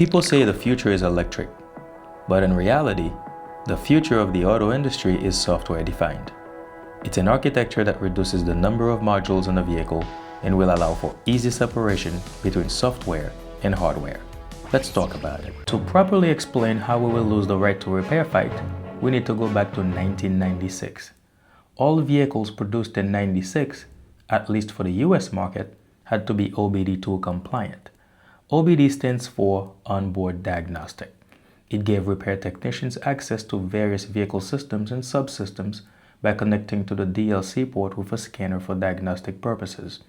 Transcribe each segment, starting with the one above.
People say the future is electric, but in reality, the future of the auto industry is software defined. It's an architecture that reduces the number of modules in a vehicle and will allow for easy separation between software and hardware. Let's talk about it. To properly explain how we will lose the right to repair fight, we need to go back to 1996. All vehicles produced in 96, at least for the US market, had to be OBD2 compliant. OBD stands for Onboard Diagnostic. It gave repair technicians access to various vehicle systems and subsystems by connecting to the DLC port with a scanner for diagnostic purposes.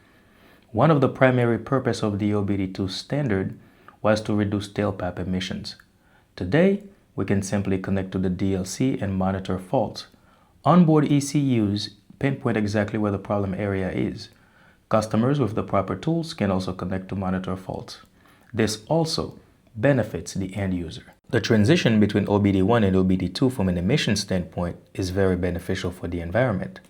One of the primary purposes of the OBD2 standard was to reduce tailpipe emissions. Today, we can simply connect to the DLC and monitor faults. Onboard ECUs pinpoint exactly where the problem area is. Customers with the proper tools can also connect to monitor faults. This also benefits the end user. The transition between OBD1 and OBD2 from an emission standpoint is very beneficial for the environment,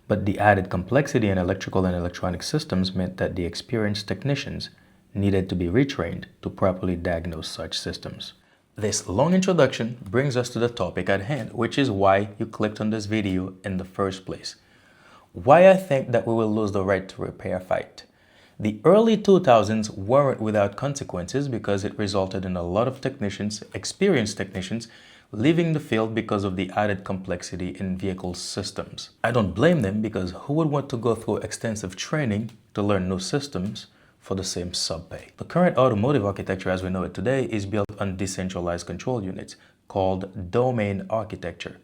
but the added complexity in electrical and electronic systems meant that the experienced technicians needed to be retrained to properly diagnose such systems. This long introduction brings us to the topic at hand, which is why you clicked on this video in the first place. Why I think that we will lose the right to repair fight. The early 2000s weren't without consequences because it resulted in a lot of technicians, experienced technicians, leaving the field because of the added complexity in vehicle systems. I don't blame them because who would want to go through extensive training to learn new systems for the same sub-pay? The current automotive architecture as we know it today is built on decentralized control units called domain architecture.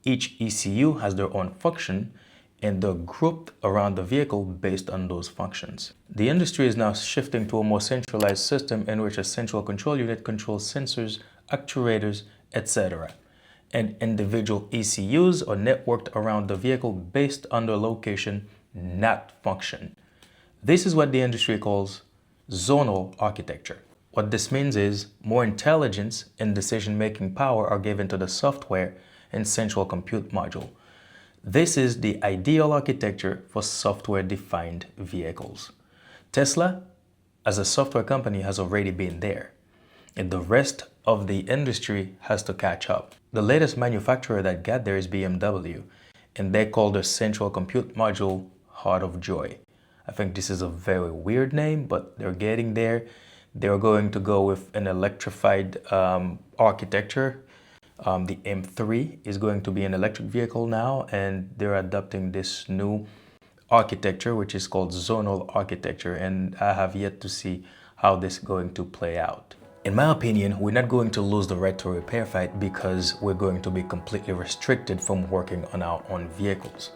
Each ECU has their own function and they're grouped around the vehicle based on those functions. The industry is now shifting to a more centralized system in which a central control unit controls sensors, actuators, etc. And individual ECUs are networked around the vehicle based on their location, not function. This is what the industry calls zonal architecture. What this means is more intelligence and decision-making power are given to the software and central compute module. This is the ideal architecture for software-defined vehicles. Tesla, as a software company, has already been there, and the rest of the industry has to catch up. The latest manufacturer that got there is BMW, and they call their central compute module Heart of Joy. I think this is a very weird name, but they're getting there. They're going to go with an electrified architecture. The M3 is going to be an electric vehicle now, and they're adopting this new architecture, which is called zonal architecture, and I have yet to see how this is going to play out. In my opinion, we're not going to lose the right to repair fight because we're going to be completely restricted from working on our own vehicles.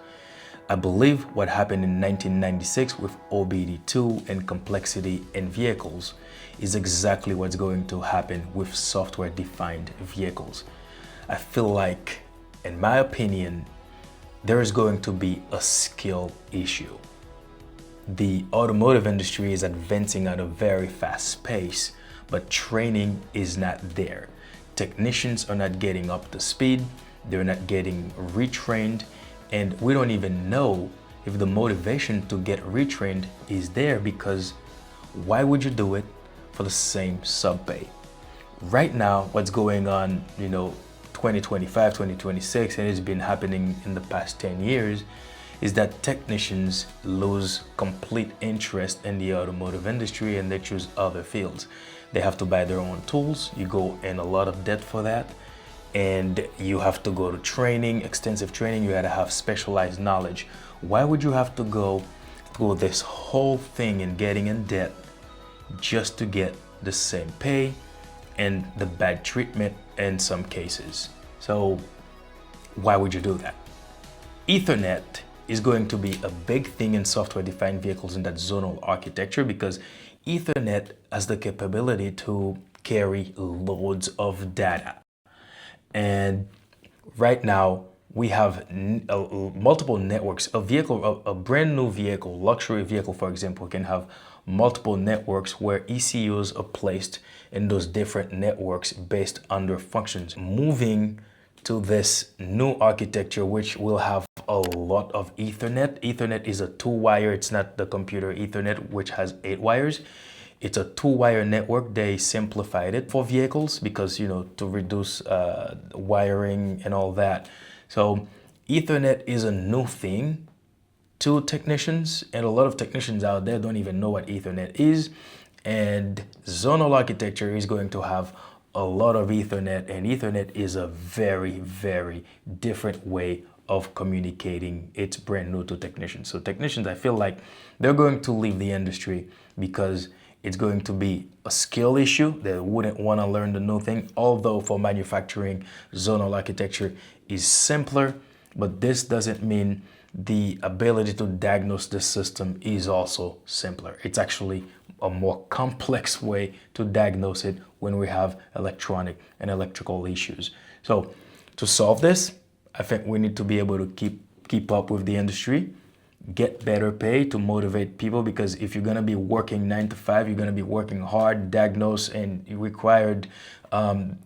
I believe what happened in 1996 with OBD2 and complexity in vehicles is exactly what's going to happen with software-defined vehicles. I feel like, in my opinion, there is going to be a skill issue. The automotive industry is advancing at a very fast pace, but training is not there. Technicians are not getting up to speed, they're not getting retrained, and we don't even know if the motivation to get retrained is there, because why would you do it for the same sub-pay? Right now, what's going on, 2025, 2026, and it's been happening in the past 10 years, is that technicians lose complete interest in the automotive industry and they choose other fields. They have to buy their own tools. You go in a lot of debt for that, and you have to go to training, extensive training. You got to have specialized knowledge. Why would you have to go through this whole thing and getting in debt just to get the same pay and the bad treatment in some cases? So why would you do that? Ethernet is going to be a big thing in software-defined vehicles in that zonal architecture, because Ethernet has the capability to carry loads of data. And right now we have multiple networks. A brand new vehicle, luxury vehicle, for example, can have multiple networks where ECUs are placed in those different networks based on their functions. Moving to this new architecture, which will have a lot of Ethernet. Ethernet is a 2-wire, it's not the computer Ethernet, which has 8 wires. It's a two-wire network. They simplified it for vehicles because, to reduce wiring and all that. So Ethernet is a new thing to technicians, and a lot of technicians out there don't even know what Ethernet is. And zonal architecture is going to have a lot of Ethernet, and Ethernet is a very, very different way of communicating. It's brand new to technicians. So technicians, I feel like they're going to leave the industry because it's going to be a skill issue. They wouldn't want to learn the new thing. Although for manufacturing, zonal architecture is simpler, but this doesn't mean the ability to diagnose the system is also simpler. It's actually a more complex way to diagnose it when we have electronic and electrical issues. So to solve this, I think we need to be able to keep up with the industry, get better pay to motivate people, because if you're going to be working 9 to 5, you're going to be working hard, diagnose, and required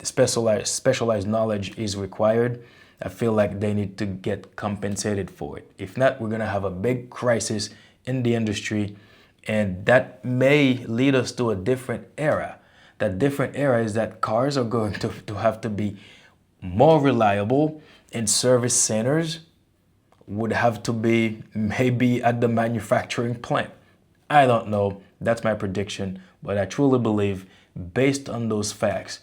specialized knowledge is required. I feel like they need to get compensated for it. If not, we're going to have a big crisis in the industry, and that may lead us to a different era. That different era is that cars are going to have to be more reliable, and service centers would have to be maybe at the manufacturing plant. I don't know. That's my prediction, but I truly believe, based on those facts,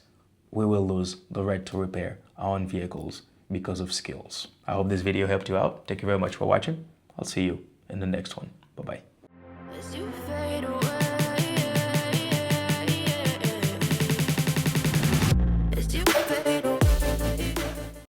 we will lose the right to repair our own vehicles because of skills. I hope this video helped you out. Thank you very much for watching. I'll see you in the next one. Bye-bye.